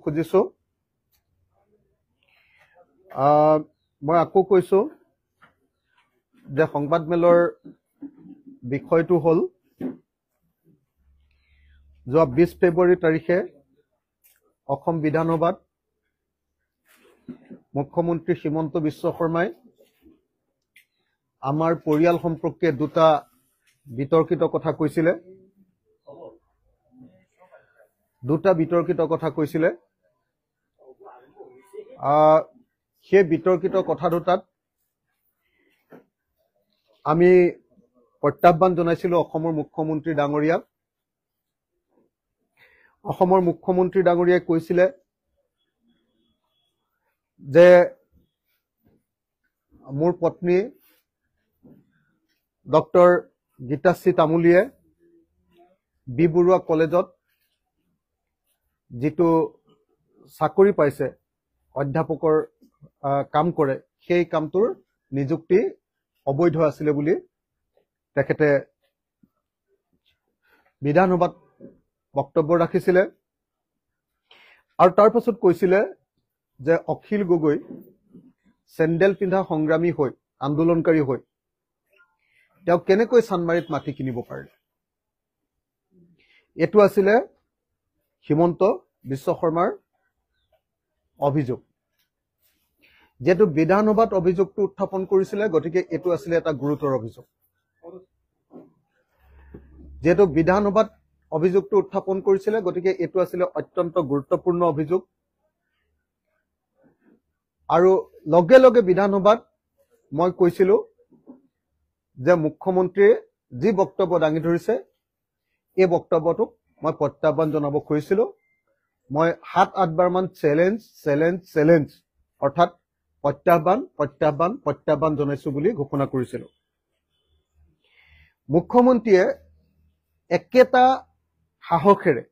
খুজিছো মই আকৌ কৈছো যে সংবাদমেলৰ বিষয়টো হল যোৱা 20 ফেব্ৰুৱাৰী তাৰিখে অসম বিধানসভাত মুখ্যমন্ত্ৰী হিমন্ত বিশ্ব শৰ্মাই আমাৰ পৰিয়াল সম্পৰ্কে দুটা বিতৰ্কিত কথা কৈছিলে সেই বিতৰ্কিত কথা দুটাত আমি প্ৰত্যাহ্বান জনাইছিলো অসমৰ মুখ্যমন্ত্ৰী ডাঙৰীয়াক অসমৰ মুখ্যমন্ত্ৰী ডাঙৰীয়াই কৈছিলে যে মোৰ পত্নী ডক্টৰ গীতাশ্ৰী তামুলীয়ে বি বৰুৱা কলেজত যেটো চাকৰি পাইছে অধ্যাপকৰ কাম কৰে সেই কামটোৰ নিযুক্তি অবৈধ আছিল বুলি তেখেতে বিধানসভাত বক্তব্য ৰাখিছিলে আৰু তাৰ পাছত কৈছিলে যে অখিল গগৈ চেণ্ডেল পিন্ধা সংগ্ৰামী হৈ আন্দোলনকাৰী হৈ তেওঁ কেনেকৈ চানমাৰিত মাটি কিনিব পাৰে এটো আছিল হিমন্ত বিশ্ব শৰ্মাৰ অভিযোগ যেটো বিধানসভাত অভিযোগটো উত্থাপন কৰিছিল গতিকে এটো আছিল এটা গুৰুতৰ অভিযোগ যেটো বিধানসভাত অভিযোগটো উত্থাপন কৰিছিল গতিকে এটো আছিল অত্যন্ত গুৰুত্বপূৰ্ণ অভিযোগ আৰু লগে লগে বিধানসভাত মই কৈছিলো যে মুখ্যমন্ত্ৰীয়ে যি বক্তব্য দাঙি ধৰিছে এই বক্তব্যটোক মই প্ৰত্যাহ্বান জনাব খুজিছিলো মই 7-8 বাৰ মান চ্যালেঞ্জ অৰ্থাৎ প্ৰত্যাহ্বান জনাইছো বুলি ঘোষণা কৰিছিলো মুখ্যমন্ত্ৰীয়ে একেটা সাহসেৰে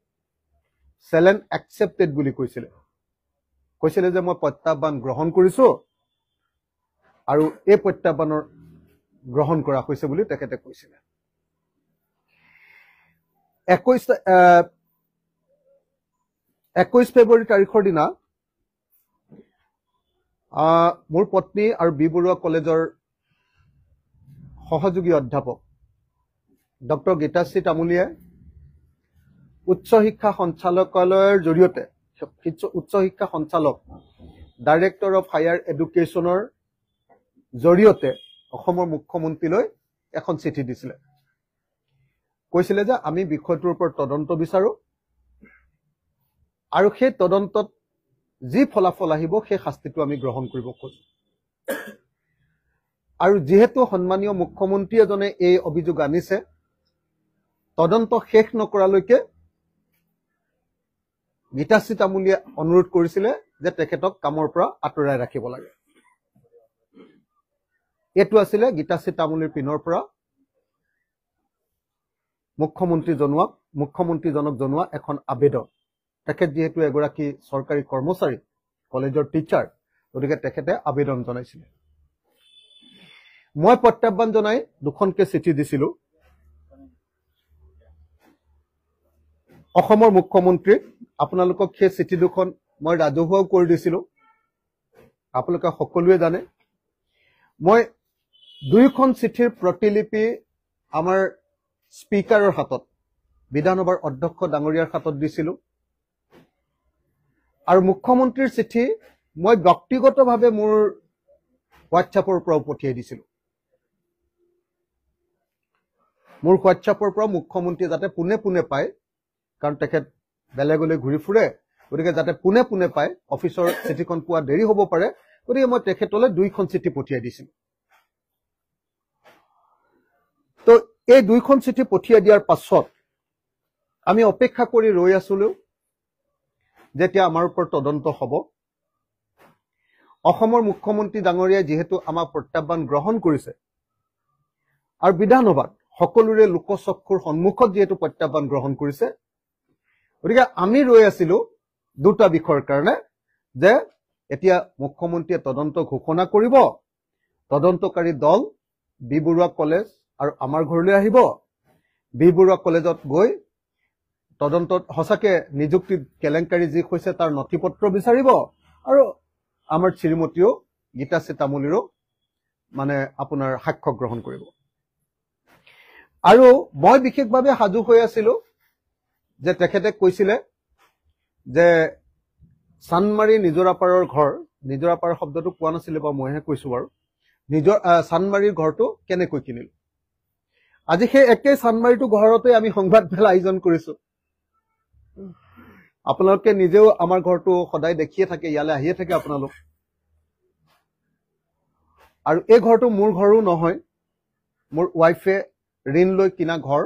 চ্যালেঞ্জ একসেপ্টেড বুলি কৈছিলে যে মই প্ৰত্যাহ্বান গ্ৰহণ কৰিছো আৰু এই প্ৰত্যাহ্বানৰ গ্ৰহণ কৰা হৈছে বুলি তেখেতে কৈছিলে 21 ফেব্ৰুৱাৰী তাৰিখৰ দিনা মোৰ পত্নী আৰু বি বৰুৱা কলেজৰ সহযোগী অধ্যাপক ডক্টৰ গীতাশ্ৰী তামুলীয়ে উচ্চ শিক্ষা সঞ্চালকালয়ৰ জৰিয়তে উচ্চ শিক্ষা সঞ্চালক ডাইৰেক্টৰ অফ হায়াৰ এডুকেশ্যনৰ জৰিয়তে অসমৰ মুখ্যমন্ত্ৰীলৈ এখন চিঠি দিছিলে কৈছিলে যে আমি বিষয়টোৰ ওপৰত তদন্ত বিচাৰো আৰু সেই তদন্তত যি ফলাফল আহিব সেই শাস্তিটো আমি গ্ৰহণ কৰিব খোজো আৰু যেহেতু সন্মানীয় মুখ্যমন্ত্ৰী এজনে এই অভিযোগ আনিছে তদন্ত শেষ নকৰালৈকে গীতাশ্ৰী তামুলীয়ে অনুৰোধ কৰিছিলে যে তেখেতক কামৰ পৰা আঁতৰাই ৰাখিব লাগে এটো আছিল গীতাশ্ৰী তামুলীৰ পিনৰ পৰা মুখ্যমন্ত্ৰীজনক জনোৱা এখন আবেদন তেখেত যেহেতু এগৰাকী চৰকাৰী কৰ্মচাৰী কলেজৰ টিচাৰ গতিকে তেখেতে আবেদন জনাইছিল মই প্ৰত্যাহ্বান জনাই দুখনকে চিঠি দিছিলো অসমৰ মুখ্যমন্ত্ৰীক আপোনালোকক সেই চিঠি দুখন মই ৰাজহুৱাও কৰি দিছিলো আপোনালোকে সকলোৱে জানে মই দুইখন চিঠিৰ প্ৰতিলিপি আমাৰ স্পিকাৰৰ হাতত বিধানসভাৰ অধ্যক্ষ ডাঙৰীয়াৰ হাতত দিছিলো আৰু মুখ্যমন্ত্ৰীৰ চিঠি মই ব্যক্তিগতভাৱে মোৰ হোৱাটছএপৰ পৰা পঠিয়াই দিছিলো মোৰ হোৱাটছএপৰ পৰা মুখ্যমন্ত্ৰী যাতে পুনে পায় কাৰণ তেখেত বেলেগলৈ ঘূৰি ফুৰে গতিকে যাতে পুনে পায় অফিচৰ চিঠিখন পোৱা দেৰি হ'ব পাৰে গতিকে মই তেখেতলৈ দুইখন চিঠি পঠিয়াই দিছিলো তো এই দুইখন চিঠি পঠিয়াই দিয়াৰ পাছত আমি অপেক্ষা কৰি ৰৈ আছিলো যেতিয়া আমাৰ ওপৰত তদন্ত হ'ব অসমৰ মুখ্যমন্ত্ৰী ডাঙৰীয়াই যেহেতু আমাৰ প্ৰত্যাহ্বান গ্ৰহণ কৰিছে আৰু বিধানসভাত সকলোৰে লোকচক্ষুৰ সন্মুখত যেহেতু প্ৰত্যাহ্বান গ্ৰহণ কৰিছে গতিকে আমি ৰৈ আছিলো দুটা বিষয়ৰ কাৰণে যে এতিয়া মুখ্যমন্ত্ৰীয়ে তদন্ত ঘোষণা কৰিব তদন্তকাৰী দল বি বৰুৱা কলেজ আৰু আমাৰ ঘৰলৈ আহিব বি বৰুৱা কলেজত গৈ তদন্তত সঁচাকে নিযুক্তি কেলেংকাৰী যি হৈছে তাৰ নথিপত্ৰ বিচাৰিব আৰু আমাৰ শ্ৰীমতীও গীতাশ্ৰী তামুলীৰো মানে আপোনাৰ সাক্ষ্য গ্ৰহণ কৰিব। আৰু মই বিশেষভাৱে সাজু হৈ আছিলো যে তেখেতে কৈছিলে যে চানমাৰী নিজৰাপাৰৰ ঘৰ, নিজৰাপাৰ শব্দটো কোৱা নাছিলে বা মইহে কৈছো বাৰু, চানমাৰীৰ ঘৰটো কেনেকৈ কিনিলো। আজি সেই একেই চানমাৰীটো ঘৰতে আমি সংবাদ মেলা আয়োজন কৰিছো। আপোনালোকে নিজেও আমাৰ ঘৰটো সদায় দেখিয়ে থাকে, ইয়ালৈ আহিয়ে থাকে আপোনালোক। আৰু এই ঘৰটো মোৰ ঘৰো নহয়, মোৰ ৱাইফে ঋণ লৈ কিনা ঘৰ।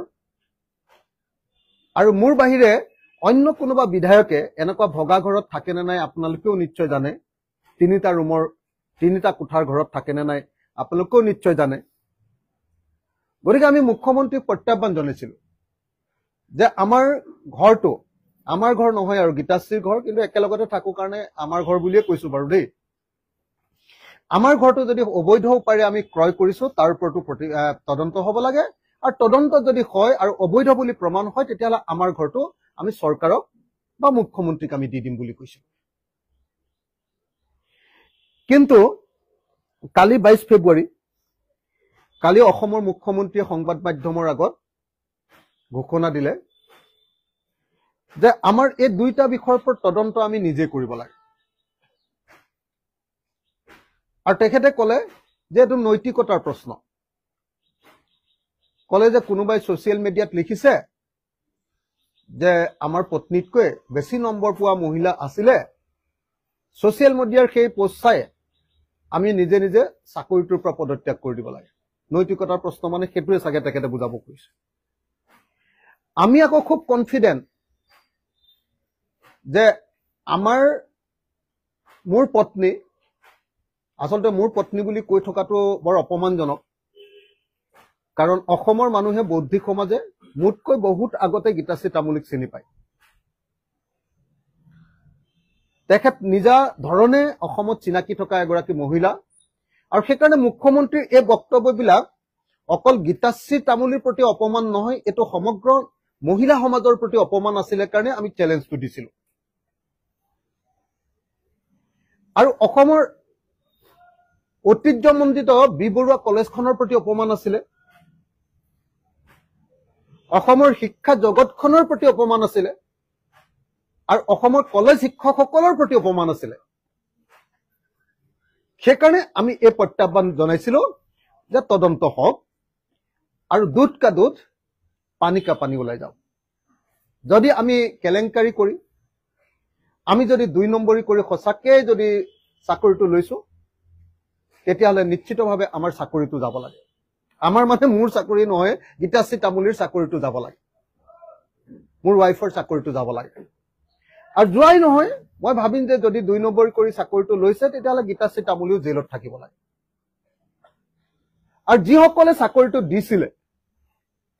আৰু মোৰ বাহিৰে অন্য কোনোবা বিধায়কে এনেকুৱা ভগা ঘৰত থাকে নে নাই আপোনালোকেও নিশ্চয় জানে। 3টা ৰুমৰ 3টা কোঠাৰ ঘৰত থাকে নে নাই আপোনালোকেও নিশ্চয় জানে। গতিকে আমি মুখ্যমন্ত্ৰীক প্ৰত্যাহ্বান জনাইছিলো যে আমাৰ ঘৰটো, আমাৰ ঘৰ নহয় আৰু গীতাশ্ৰীৰ ঘৰ, কিন্তু একেলগতে থাকো কাৰণে আমাৰ ঘৰ বুলিয়ে কৈছো বাৰু দেই। আমাৰ ঘৰটো যদি অবৈধ উপায়েৰে আমি ক্ৰয় কৰিছো তাৰ ওপৰতো তদন্ত হ'ব লাগে। আৰু তদন্ত যদি হয় আৰু অবৈধ বুলি প্ৰমাণ হয় তেতিয়াহ'লে আমাৰ ঘৰটো আমি চৰকাৰক বা মুখ্যমন্ত্ৰীক আমি দি দিম বুলি কৈছো। কিন্তু কালি 22 ফেব্ৰুৱাৰী, কালি অসমৰ মুখ্যমন্ত্ৰীয়ে সংবাদ মাধ্যমৰ আগত ঘোষণা দিলে যে আমাৰ এই 2টা বিষয়ৰ ওপৰত তদন্ত আমি নিজে কৰিব লাগে। আৰু তেখেতে ক'লে যে এইটো নৈতিকতাৰ প্ৰশ্ন। ক'লে যে কোনোবাই ছচিয়েল মিডিয়াত লিখিছে যে আমাৰ পত্নীতকৈ বেছি নম্বৰ পোৱা মহিলা আছিলে, ছচিয়েল মিডিয়াৰ সেই পোষ্ট চাই আমি নিজে নিজে চাকৰিটোৰ পৰা পদত্যাগ কৰি দিব লাগে। নৈতিকতাৰ প্ৰশ্ন মানে সেইটোৱে চাগে তেখেতে বুজাব খুজিছে। আমি আকৌ খুব কনফিডেণ্ট যে মোৰ পত্নী, আচলতে মোৰ পত্নী বুলি কৈ থকাটো বৰ অপমানজনক, কাৰণ অসমৰ মানুহে বৌদ্ধিক সমাজে মোতকৈ বহুত আগতে গীতাশ্ৰী তামুলীক চিনি পায়। তেখেত নিজা ধৰণে অসমত চিনাকি থকা এগৰাকী মহিলা। আৰু সেইকাৰণে মুখ্যমন্ত্ৰীৰ এই বক্তব্যবিলাক অকল গীতাশ্ৰী তামুলীৰ প্ৰতি অপমান নহয়, এইটো সমগ্ৰ মহিলা সমাজৰ প্ৰতি অপমান আছিলে কাৰণে আমি চেলেঞ্জটো দিছিলো। আৰু অসমৰ ঐতিহ্যমণ্ডিত বি বৰুৱা কলেজখনৰ প্ৰতি অপমান আছিলে, অসমৰ শিক্ষা জগতখনৰ প্ৰতি অপমান আছিলে, আৰু অসমৰ কলেজ শিক্ষকসকলৰ প্ৰতি অপমান আছিলে। সেইকাৰণে আমি এই প্ৰত্যাহ্বান জনাইছিলো যে তদন্ত হওক আৰু দুধ কা দুধ পানী কা পানী ওলাই যাওক। যদি আমি কেলেংকাৰী কৰি, আমি যদি 2 নম্বৰী কৰি সঁচাকে যদি চাকৰিটো লৈছো, তেতিয়াহ'লে নিশ্চিতভাৱে আমাৰ চাকৰিটো যাব লাগে। আমাৰ মানে মোৰ চাকৰি নহয়, গীতাশ্ৰী তামুলীৰ চাকৰিটো যাব লাগে, মোৰ ৱাইফৰ চাকৰিটো যাব লাগে। আৰু যোৱাই নহয়, মই ভাবিম যে যদি 2 নম্বৰী কৰি চাকৰিটো লৈছে তেতিয়াহ'লে গীতাশ্ৰী তামুলীও জেলত থাকিব লাগে। আৰু যিসকলে চাকৰিটো দিছিলে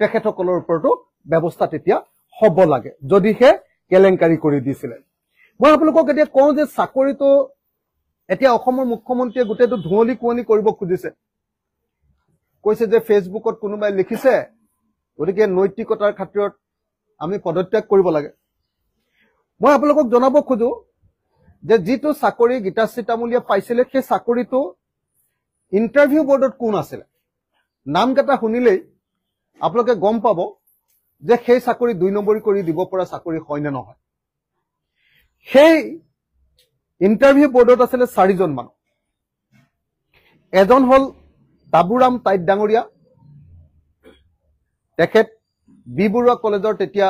তেখেতসকলৰ ওপৰতো ব্যৱস্থা তেতিয়া হ'ব লাগে, যদিহে কেলেংকাৰী কৰি দিছিলে। মই আপোনালোকক এতিয়া কওঁ যে চাকৰিটো এতিয়া অসমৰ মুখ্যমন্ত্ৰীয়ে গোটেইটো ধুঁৱলি কুঁৱলি কৰিব খুজিছে। কৈছে যে ফেচবুকত কোনোবাই লিখিছে, গতিকে নৈতিকতাৰ খাতিৰত আমি পদত্যাগ কৰিব লাগে। মই আপোনালোকক জনাব খোজো যে যিটো চাকৰি গীতাশ্ৰী তামুলীয়ে পাইছিলে সেই চাকৰিটো ইণ্টাৰভিউ বৰ্ডত কোন আছিলে, নামকেইটা শুনিলেই আপোনালোকে গম পাব যে সেই চাকৰি 2 নম্বৰী কৰি দিব পৰা চাকৰি হয় নে নহয়। সেই ইণ্টাৰভিউ বৰ্ডত আছিলে 4জন মানুহ। এজন হ'ল তাবুৰাম টাইট ডাঙৰীয়া, তেখেত বি বৰুৱা কলেজৰ তেতিয়া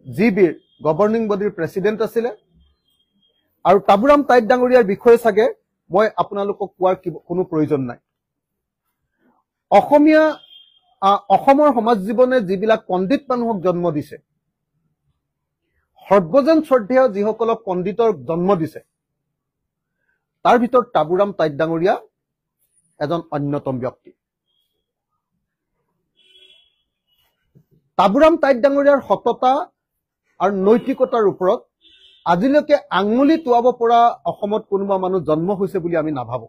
জিবিৰ গভৰ্ণিং বডিৰ প্ৰেচিডেণ্ট আছিলে। আৰু তাবুৰাম টাইট ডাঙৰীয়াৰ বিষয়ে চাগে মই আপোনালোকক কোৱাৰ কোনো প্ৰয়োজন নাই। অসমৰ সমাজ জীৱনে যিবিলাক পণ্ডিত মানুহক জন্ম দিছে, সৰ্বজন শ্ৰদ্ধেয় যিসকলক পণ্ডিতৰ জন্ম দিছে, তাৰ ভিতৰত তাবুৰাম টাইট ডাঙৰীয়া এজন অন্যতম ব্যক্তি। তাবুৰাম টাইট ডাঙৰীয়াৰ সততা আৰু নৈতিকতাৰ ওপৰত আজিলৈকে আঙুলি টোৱাব পৰা অসমত কোনোবা মানুহ জন্ম হৈছে বুলি আমি নাভাবো।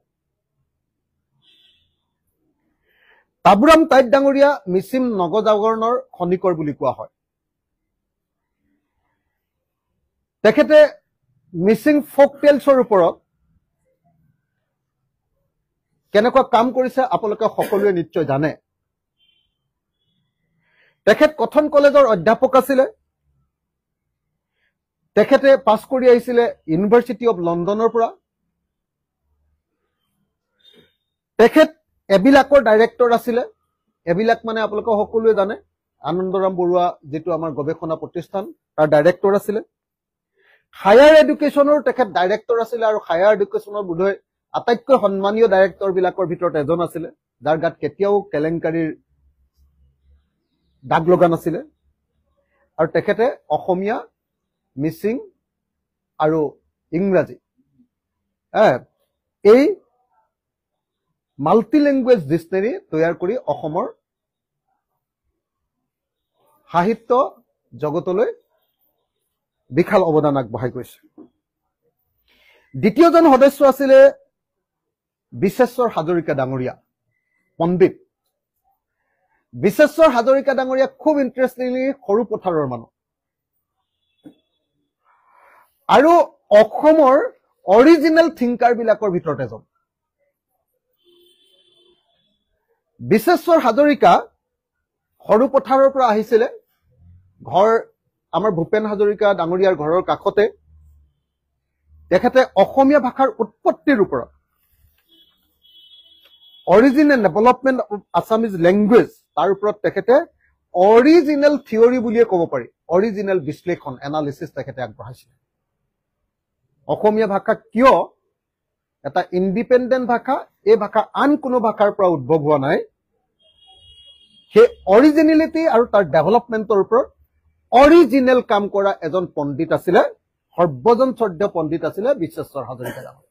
তাবুৰাম টাইট ডাঙৰীয়া মিচিম নগজাগৰণৰ খনিকৰ বুলি কোৱা হয়। তেখেতে মিচিং ফোক টেলছৰ ওপৰত কেনেকুৱা কাম কৰিছে আপোনালোকে সকলোৱে নিশ্চয় জানে। তেখেত কটন কলেজৰ অধ্যাপক আছিলে। তেখেতে পাছ কৰি আহিছিলে ইউনিভাৰ্চিটি অফ লণ্ডনৰ পৰা। তেখেত এবিলাকৰ ডাইৰেক্টৰ আছিলে। এবিলাক মানে আপোনালোকে সকলোৱে জানে, আনন্দৰাম বৰুৱা যেটো আমাৰ গৱেষণা প্ৰতিষ্ঠান তাৰ ডাইৰেক্টৰ আছিলে। হায়াৰ এডুকেশ্যনৰ তেখেত ডাইৰেক্টৰ আছিলে আৰু হায়াৰ এডুকেশ্যনৰ বোধহয় আটাইতকৈ সন্মানীয় ডাইৰেক্টৰ বিলাকৰ ভিতৰত এজন আছিলে, যাৰ গাত কেতিয়াও কেলেংকাৰীৰ দাগ লগা নাছিলে। আৰু তেখেতে অসমীয়া, মিচিং আৰু ইংৰাজী এই মাল্টিলেংগুৱেজ ডিক্সনেৰী তৈয়াৰ কৰি অসমৰ সাহিত্য জগতলৈ বিশাল অৱদান আগবঢ়াই গৈছে। দ্বিতীয়জন সদস্য আছিলে বিশ্বেশ্বৰ হাজৰিকা ডাঙৰীয়া, পণ্ডিত। বিশ্বেশ্বৰ হাজৰিকা ডাঙৰীয়া খুব ইণ্টাৰেষ্টিংলি সৰু পথাৰৰ মানুহ আৰু অসমৰ অৰিজিনেল থিংকাৰ বিলাকৰ ভিতৰত এজন। বিশ্বেশ্বৰ হাজৰিকা সৰু পথাৰৰ পৰা আহিছিলে। ঘৰ আমাৰ ভূপেন হাজৰিকা ডাঙৰীয়াৰ ঘৰৰ কাষতে। তেখেতে অসমীয়া ভাষাৰ উৎপত্তিৰ ওপৰত original development of Assamese language তাৰ ওপৰত তেখেতে অৰিজিনেল থিয়ৰী বুলিয়ে ক'ব পাৰি, অৰিজিনেল বিশ্লেষণ এনালিচিছ তেখেতে আগবঢ়াইছিলে। অসমীয়া ভাষা কিয় এটা ইণ্ডিপেণ্ডেণ্ট ভাষা, এই ভাষা আন কোনো ভাষাৰ পৰা উদ্ভৱ হোৱা নাই, সেই অৰিজিনেলিটি আৰু তাৰ ডেভেলপমেণ্টৰ ওপৰত অৰিজিনেল কাম কৰা এজন পণ্ডিত আছিলে, সৰ্বজন শ্ৰদ্ধেয় পণ্ডিত আছিলে বিশ্বেশ্বৰ হাজৰিকা ডাঙৰীয়া।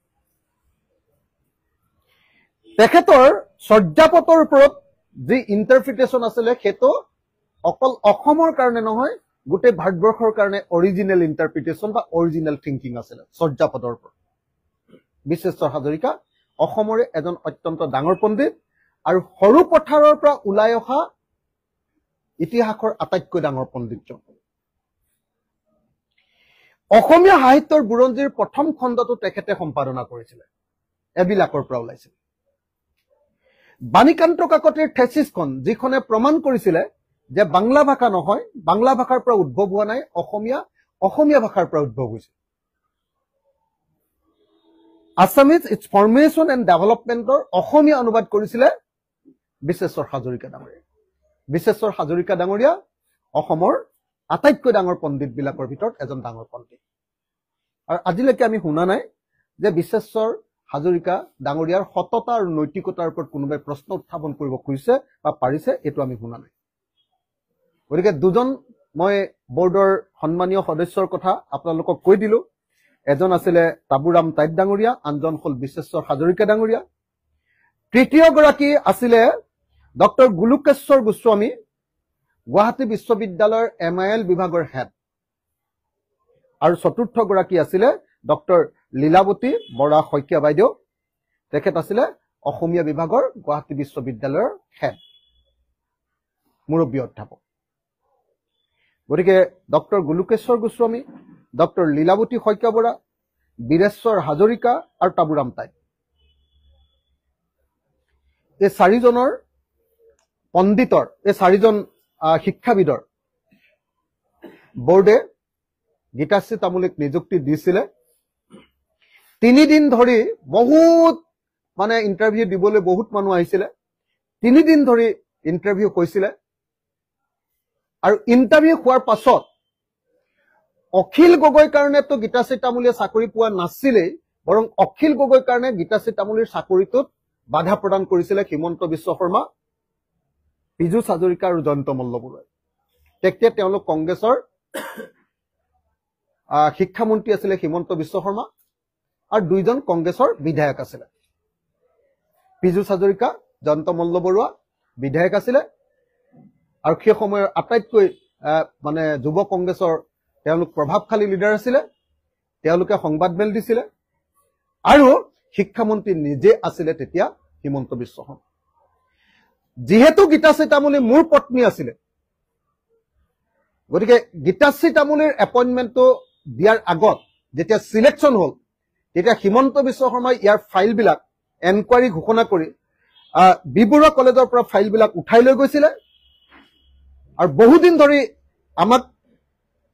তেখেতৰ চৰ্যাপতৰ ওপৰত যি ইণ্টাৰপ্ৰিটেশ্যন আছিলে সেইটো অকল অসমৰ কাৰণে নহয়, গোটেই ভাৰতবৰ্ষৰ কাৰণে অৰিজিনেল ইণ্টাৰপ্ৰিটেশ্যন বা অৰিজিনেল থিংকিং আছিলে চৰ্যাপদৰ ওপৰত। বিশ্বেশ্বৰ হাজৰিকা অসমৰে এজন অত্যন্ত ডাঙৰ পণ্ডিত আৰু সৰু পথাৰৰ পৰা ওলাই অহা ইতিহাসৰ আটাইতকৈ ডাঙৰ পণ্ডিতজন। অসমীয়া সাহিত্যৰ বুৰঞ্জীৰ প্ৰথম খণ্ডটো তেখেতে সম্পাদনা কৰিছিলে, এবিলাকৰ পৰা ওলাইছিল। বাণীকান্ত কাকতিৰ থেচিছখন যিখনে প্ৰমাণ কৰিছিলে যে বাংলা ভাষা নহয়, বাংলা ভাষাৰ পৰা উদ্ভৱ হোৱা নাই, অসমীয়া ভাষাৰ পৰা উদ্ভৱ হৈছে। আছামিজ ইটছ ফৰ্মেশ্যন এণ্ড ডেভেলপমেণ্টৰ অসমীয়া অনুবাদ কৰিছিলে বিশ্বেশ্বৰ হাজৰিকা ডাঙৰীয়া। বিশ্বেশ্বৰ হাজৰিকা ডাঙৰীয়া অসমৰ আটাইতকৈ ডাঙৰ পণ্ডিত বিলাকৰ ভিতৰত এজন ডাঙৰ পণ্ডিত। আৰু আজিলৈকে আমি শুনা নাই যে বিশ্বেশ্বৰ হাজৰিকা ডাঙৰীয়াৰ সততা আৰু নৈতিকতাৰ ওপৰত কোনোবাই প্ৰশ্ন উত্থাপন কৰিব খুজিছে বা পাৰিছে, এইটো আমি শুনা নাই। গতিকে দুজন মই বৰ্ডৰ সন্মানীয় সদস্যৰ কথা আপোনালোকক কৈ দিলো। এজন আছিলে তাবুৰাম তাইত ডাঙৰীয়া, আনজন হ'ল বিশ্বেশ্বৰ হাজৰিকা ডাঙৰীয়া। তৃতীয় গৰাকী আছিলে ডক্টৰ গোলোকেশ্বৰ গোস্বামী, গুৱাহাটী বিশ্ববিদ্যালয়ৰ MIL বিভাগৰ হেড। আৰু চতুৰ্থ গৰাকী আছিলে ডক্টৰ লীলাৱতী বৰা শইকীয়া বাইদেউ, তেখেত আছিলে অসমীয়া বিভাগৰ গুৱাহাটী বিশ্ববিদ্যালয়ৰ হেড, মুৰব্বী অধ্যাপক। গতিকে ডক্টৰ গোলোকেশ্বৰ গোস্বামী, ডক্টৰ লীলাৱতী শইকীয়া বৰা, বীৰেশ্বৰ হাজৰিকা আৰু তাবুৰাম তাইত, এই চাৰিজনৰ পণ্ডিতৰ, এই চাৰিজন শিক্ষাবিদৰ বোৰ্ডে গীতাশ্ৰী তামুলীক নিযুক্তি দিছিলে। 3 দিন ধৰি বহুত মানে ইণ্টাৰভিউ দিবলৈ বহুত মানুহ আহিছিলে। 3 দিন ধৰি ইণ্টাৰভিউ হৈছিলে আৰু ইণ্টাৰভিউ হোৱাৰ পাছত অখিল গগৈৰ কাৰণেতো গীতাশ্ৰী তামুলীয়ে চাকৰি পোৱা নাছিলেই, বৰং অখিল গগৈৰ কাৰণে গীতাশ্ৰী তামুলীৰ চাকৰিটোত বাধা প্ৰদান কৰিছিলে হিমন্ত বিশ্ব শৰ্মা, পীযুষ হাজৰিকা আৰু জয়ন্ত মল্লবৰুৱাই। তেতিয়া তেওঁলোক কংগ্ৰেছৰ শিক্ষামন্ত্ৰী আছিলে হিমন্ত বিশ্ব শৰ্মা আৰু দুইজন কংগ্ৰেছৰ বিধায়ক আছিলে। পীযুষ হাজৰিকা, জয়ন্ত মল্লবৰুৱা বিধায়ক আছিলে আৰু সেই সময়ৰ আটাইতকৈ মানে যুৱ কংগ্ৰেছৰ তেওঁলোক প্ৰভাৱশালী লিডাৰ আছিলে। তেওঁলোকে সংবাদমেল দিছিলে আৰু শিক্ষামন্ত্ৰী নিজে আছিলে তেতিয়া হিমন্ত বিশ্ব শৰ্মা। যিহেতু গীতাশ্ৰী তামুলী মোৰ পত্নী আছিলে, গতিকে গীতাশ্ৰী তামুলীৰ এপইণ্টমেণ্টটো দিয়াৰ আগত যেতিয়া সিলেকশন হল তেতিয়া হিমন্ত বিশ্ব শৰ্মাই ইয়াৰ ফাইলবিলাক এনকুৱাৰী ঘোষণা কৰি বিবৰুৱা কলেজৰ পৰা ফাইলবিলাক উঠাই লৈ গৈছিলে আৰু বহুদিন ধৰি আমাক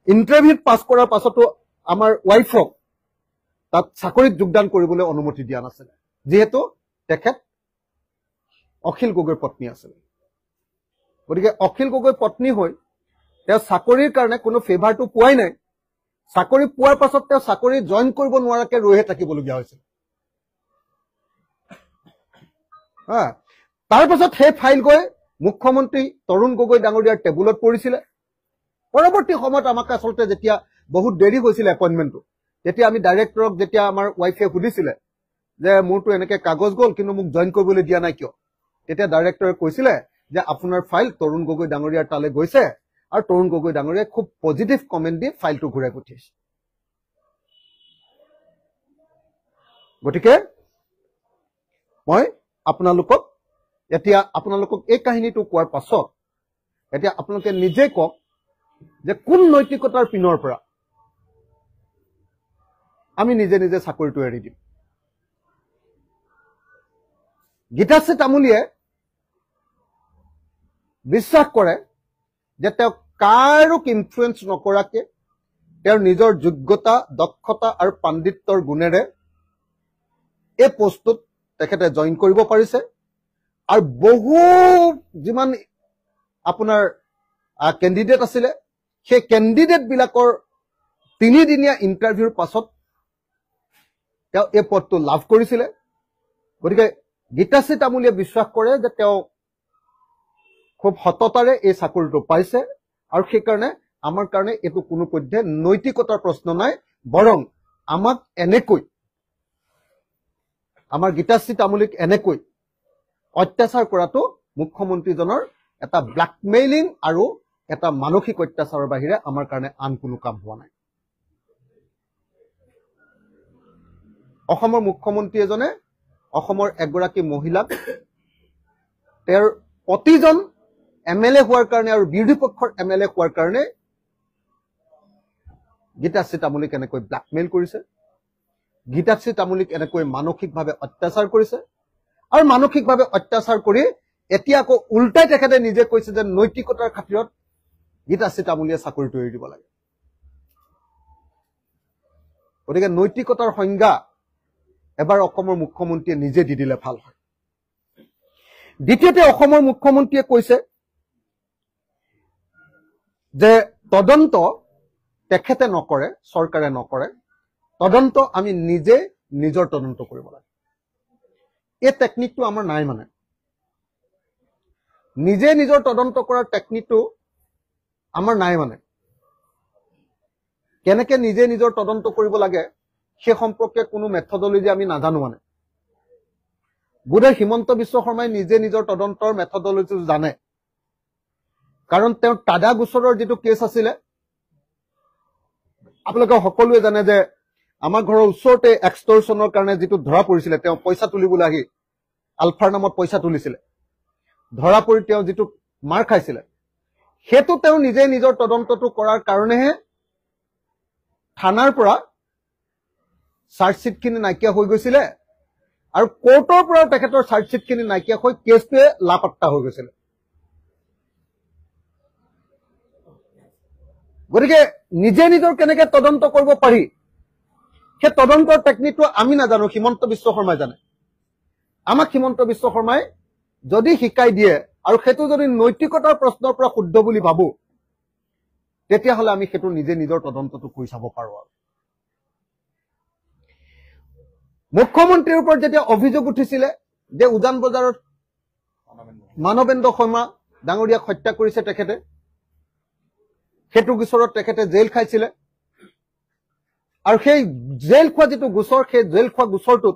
ইন্টাৰভিউত পাছ কৰাৰ পাছতো আমাৰ ওয়াইফক তাত চাকৰিত যোগদান কৰিবলৈ অনুমতি দিয়া নাছিল যেহেতু তেখেত অখিল গগৈৰ পত্নী আছিল গতিকে অখিল গগৈ পত্নী হৈ তেওঁ চাকৰিৰ কাৰণে কোনো ফেভাৰটো পোৱাই নাই চাকৰি পোৱাৰ পাছত তেওঁ চাকৰি জয়েন কৰিব নোৱাৰাকে ৰৈহে থাকিবলগীয়া হৈছিল তাৰ পাছত সেই ফাইল গৈ মুখ্যমন্ত্ৰী তৰুণ গগৈ ডাঙৰীয়াৰ টেবুলত পৰিছিলে পৰৱৰ্তী সময়ত আমাক আচলতে যেতিয়া বহুত দেৰি হৈছিল এপইণ্টমেণ্টটো তেতিয়া আমি ডাইৰেক্টৰক যেতিয়া আমাৰ ওয়াইফে সুধিছিলে যে মোৰটো এনেকে কাগজ গল কিন্তু মোক জয়েন কৰিবলৈ দিয়া নাই কিয় তেতিয়া ডাইৰেক্টৰে কৈছিলে যে আপোনাৰ ফাইল তৰুণ গগৈ ডাঙৰীয়াৰ তালে গৈছে আৰু তৰুণ গগৈ ডাঙৰীয়াই খুব পজিটিভ কমেন্ট দি ফাইলটো ঘূৰাই পঠিয়াইছে গতিকে মই আপোনালোকক এই কাহিনীটো কোৱাৰ পাছত এতিয়া আপোনালোকে নিজে কওক যে কোন নৈতিকতাৰ পিনৰ পৰা আমি নিজে নিজে চাকৰিটো এৰি দিম গীতাশ্ৰী তামুলীয়ে বিশ্বাস কৰে যে তেওঁ কাৰোক ইনফ্লুৱেঞ্চ নকৰাকে তেওঁৰ নিজৰ যোগ্যতা দক্ষতা আৰু পাণ্ডিত্যৰ গুণেৰে এই পোষ্টত তেখেতে জয়েন কৰিব পাৰিছে আৰু বহু যিমান আপোনাৰ কেণ্ডিডেট আছিলে সেই কেণ্ডিডেট বিলাকৰ 3 দিনীয়া ইন্টাৰভিউৰ পাছত তেওঁ এই পদটো লাভ কৰিছিলে গতিকে গীতাশ্ৰী তামুলীয়ে বিশ্বাস কৰে যে তেওঁ খুব সততাৰে এই চাকৰিটো পাইছে আৰু সেই কাৰণে আমাৰ কাৰণে এটো কোনো পধ্যে নৈতিকতাৰ প্ৰশ্ন নাই বৰং আমাক এনেকৈ আমাৰ গীতাশ্ৰী তামুলীক এনেকৈ অত্যাচাৰ কৰাটো মুখ্যমন্ত্ৰীজনৰ এটা ব্ল্যাকমেইলিং আৰু এটা মানসিক অত্যাচাৰৰ বাহিৰে আমাৰ কাৰণে আন কোনো কাম হোৱা নাই অসমৰ মুখ্যমন্ত্ৰী এজনে অসমৰ এগৰাকী মহিলাক তেওঁৰ প্ৰতিজন এমএলএ হোৱাৰ কাৰণে আৰু বিৰোধী পক্ষৰ এমএলএ হোৱাৰ কাৰণে গীতাশ্ৰী তামুলীক এনেকৈ ব্ল্যাকমেইল কৰিছে গীতাশ্ৰী তামুলীক এনেকৈ মানসিকভাৱে অত্যাচাৰ কৰিছে আৰু মানসিকভাৱে অত্যাচাৰ কৰি এতিয়া আকৌ উল্টাই তেখেতে নিজে কৈছে যে নৈতিকতাৰ খাতিৰত গীতাশ্ৰী তামুলীয়ে চাকৰিটো এৰি দিব লাগে গতিকে নৈতিকতাৰ সংজ্ঞা এবাৰ অসমৰ মুখ্যমন্ত্ৰীয়ে নিজে দি দিলে ভাল হয় দ্বিতীয়তে অসমৰ মুখ্যমন্ত্ৰীয়ে কৈছে যে তদন্ত তেখেতে নকৰে চৰকাৰে নকৰে তদন্ত আমি নিজে নিজৰ তদন্ত কৰিব লাগে এই টেকনিকটো আমাৰ নাই মানে নিজে নিজৰ তদন্ত কৰাৰ টেকনিকটো আমাৰ নাই মানে কেনেকে নিজে নিজৰ তদন্ত কৰিব লাগে সেই সম্পৰ্কে কোনো মেথডলজি আমি নাজানো মানে বোধহয় হিমন্ত বিশ্ব শৰ্মাই নিজে নিজৰ তদন্তৰ মেথডলজি জানে কাৰণ তেওঁ টাডা গোচৰৰ যেটো কেছ আছিল আপোনালোকে সকলোৱে জানে যে আমাৰ ঘৰৰ ওচৰতে এক্সটৰশনৰ কাৰণে যেটো ধৰা পৰিছিল তেওঁ পইচা তুলিবলৈ আহি আলফাৰ নামত পইচা তুলিছিল ধৰা পৰি তেওঁ যেটো মাৰ খাইছিল হেতু তেওঁ নিজে নিজৰ তদন্তটো কৰাৰ কাৰণেহে থানাৰ পৰা চাৰ্জশিটখিনি নাইকিয়া হৈ গৈছিল আৰু কোৰ্টৰ পৰা তেখেতৰ চাৰ্জশিটখিনি নাইকিয়া হৈ কেছটোৱে লাপত্তা হৈ গৈছিল গতিকে নিজে নিজৰ কেনেকে তদন্ত কৰিব পাৰি সেই তদন্তৰ টেকনিকটো আমি নাজানো হিমন্ত বিশ্ব শৰ্মাই জানে আমাক হিমন্ত বিশ্ব শৰ্মাই যদি শিকাই দিয়ে আৰু সেইটো যদি নৈতিকতাৰ প্ৰশ্নৰ পৰা শুদ্ধ বুলি ভাবো তেতিয়া হলে আমি সেইটো নিজে নিজৰ তদন্তটো কৰি চাব পাৰো আৰু মুখ্যমন্ত্ৰীৰ ওপৰত যেতিয়া অভিযোগ উঠিছিল যে উজান বজাৰত মানৱেন্দ্ৰ শৰ্মা ডাঙৰীয়াক হত্যা কৰিছে তেখেতে সেইটো গোচৰত তেখেতে জেল খাইছিল আৰু সেই জেল খোৱা যেটো গোচৰ সেই জেল খোৱা গোচৰটোত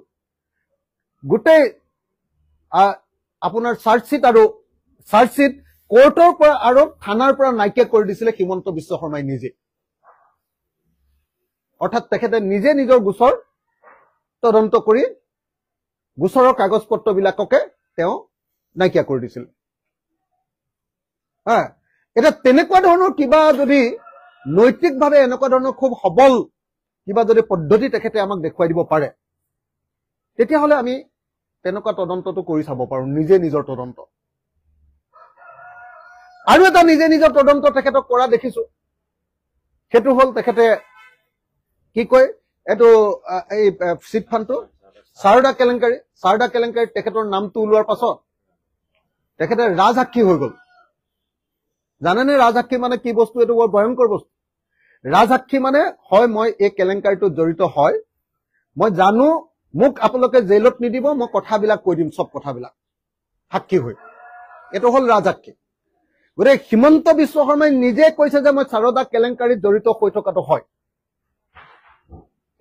গোটেই আপোনাৰ চাৰ্জশিট কোৰ্টৰ পৰা আৰু থানাৰ পৰা নাইকিয়া কৰি দিছিল হিমন্ত বিশ্ব শৰ্মাই নিজে অৰ্থাৎ তেখেতে নিজে নিজৰ গোচৰ তদন্ত কৰি গোচৰৰ কাগজ পত্ৰবিলাককে তেওঁ নাইকিয়া কৰি দিছিল এটা তেনেকুৱা ধৰণৰ কিবা যদি নৈতিকভাৱে এনেকুৱা ধৰণৰ খুব সবল কিবা যদি পদ্ধতি তেখেতে আমাক দেখুৱাই দিব পাৰে, তেতিয়াহ'লে আমি তেনেকুৱা তদন্তটো কৰি চাব পাৰো, নিজে নিজৰ তদন্ত। আৰু এটা নিজে নিজৰ তদন্ত তেখেতক কৰা দেখিছো, সেইটো হ'ল তেখেতে কি কয়, এইটো এই চিট ফাণ্ডটো সাৰদা কেলেংকাৰী তেখেতৰ নামটো ওলোৱাৰ পাছত তেখেতে ৰাজসাক্ষী হৈ গ'ল। জানেনে ৰাজসাক্ষী মানে কি বস্তু? এইটো বৰ ভয়ংকৰ বস্তু। ৰাজসাক্ষী মানে হয় মই এই কেলেংকাৰীটোত জড়িত হয়, মই জানো, মোক আপোনালোকে জেলত নিদিব, মই কথাবিলাক কৈ দিম, চব কথাবিলাক সাক্ষী হৈ। এইটো হ'ল ৰাজসাক্ষী। গতিকে হিমন্ত বিশ্ব শৰ্মাই নিজে কৈছে যে মই সাৰদা কেলেংকাৰীত জড়িত হৈ থকাটো হয়।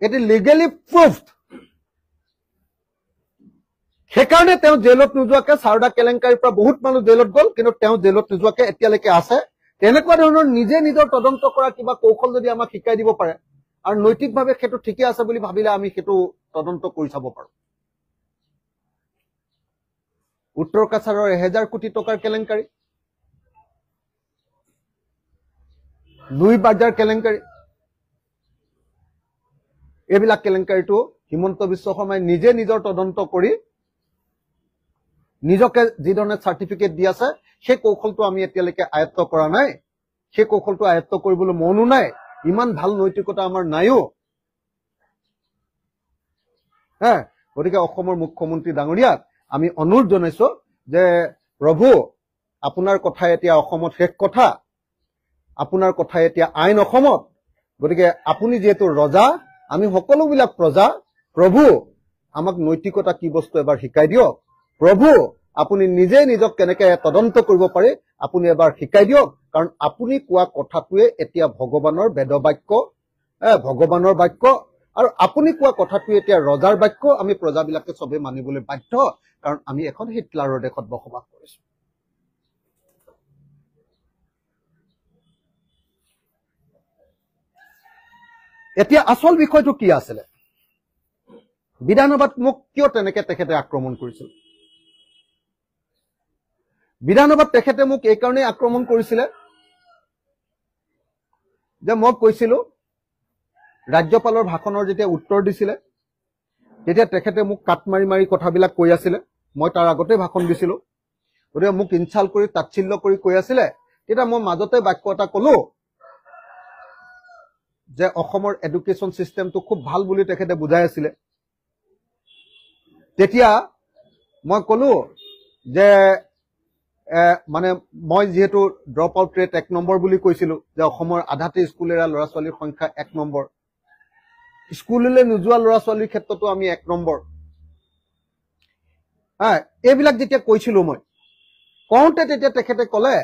এটি লিগেলি প্ৰুভড। সেইকাৰণে তেওঁ জেলত নোযোৱাকে, সাৰদা কেলেংকাৰীৰ পৰা বহুত মানুহ জেলত গ'ল, কিন্তু তেওঁ জেলত নোযোৱাকে এতিয়ালৈকে আছে। তেনেকুৱা ধৰণৰ নিজে নিজৰ তদন্ত কৰা কিবা কৌশল যদি আমাক শিকাই দিব পাৰে আৰু নৈতিকভাৱে সেইটো ঠিকে আছে বুলি ভাবিলে আমি সেইটো তদন্ত কৰি চাব পাৰো। উত্তৰ কাছাৰৰ 1000 কোটি টকাৰ কেলেংকাৰী, লুই বাজাৰ কেলেংকাৰী, এইবিলাক কেলেংকাৰীটো হিমন্ত বিশ্ব শৰ্মাই নিজে নিজৰ তদন্ত কৰি নিজকে যিধৰণে চাৰ্টিফিকেট দি আছে, সেই কৌশলটো আমি এতিয়ালৈকে আয়ত্ত কৰা নাই। সেই কৌশলটো আয়ত্ত কৰিবলৈ মনো নাই, ইমান ভাল নৈতিকতা আমাৰ নাইও। গতিকে অসমৰ মুখ্যমন্ত্ৰী ডাঙৰীয়াক আমি অনুৰোধ জনাইছো যে প্ৰভু, আপোনাৰ কথা এতিয়া অসমত শেষ কথা, আপোনাৰ কথা এতিয়া আইন অসমত। গতিকে আপুনি যিহেতু ৰজা, আমি সকলোবিলাক প্ৰজা, প্ৰভু আমাক নৈতিকতা কি বস্তু এবাৰ শিকাই দিয়ক। প্ৰভু আপুনি নিজে নিজক কেনেকে তদন্ত কৰিব পাৰি আপুনি এবাৰ শিকাই দিয়ক, কাৰণ আপুনি কোৱা কথাটোৱে এতিয়া ভগৱানৰ বেদবাক্য, ভগৱানৰ বাক্য, আৰু আপুনি কোৱা কথাটোৱে এতিয়া ৰজাৰ বাক্য। আমি প্ৰজাবিলাকে চবে মানিবলৈ বাধ্য, কাৰণ আমি এখন হিটলাৰৰ দেশত বসবাস কৰিছো। এতিয়া আচল বিষয়টো কি আছিলে? বিধানসভাত মোক কিয় তেনেকে তেখেতে আক্ৰমণ কৰিছিল? বিধানসভাত তেখেতে মোক এই কাৰণেই আক্ৰমণ কৰিছিলে যে মই কৈছিলো, ৰাজ্যপালৰ ভাষণৰ যেতিয়া উত্তৰ দিছিলে তেতিয়া তেখেতে মোক কাট মাৰি মাৰি কথাবিলাক কৈ আছিলে। মই তাৰ আগতে ভাষণ দিছিলো, গতিকে মোক ইনচাল্ট কৰি তাচ্ছিল্য কৰি কৈ আছিলে। তেতিয়া মই মাজতে বাক্য এটা কলো যে অসমৰ এডুকেশ্যন চিষ্টেমটো খুব ভাল বুলি তেখেতে বুজাই আছিলে। তেতিয়া মই কলো যে মানে মই যিহেতু ড্ৰপ আউট ৰেট 1 নম্বৰ বুলি কৈছিলো, যে অসমৰ আধাতে স্কুল এৰা ল'ৰা ছোৱালীৰ সংখ্যা 1 নম্বৰ, স্কুললৈ নোযোৱা ল'ৰা ছোৱালীৰ ক্ষেত্ৰতো আমি 1 নম্বৰ। এইবিলাক যেতিয়া কৈছিলো মই কওঁতে তেতিয়া তেখেতে কলে,